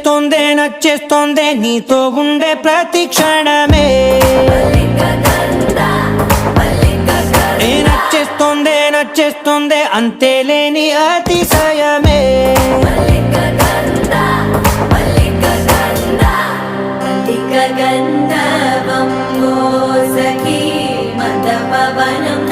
నచ్చేస్తోందే నీతో ఉండే ప్రతి క్షణమే నచ్చేస్తోందే అంతేలేని అతిశయమే గంధవం సఖీ మద పవనం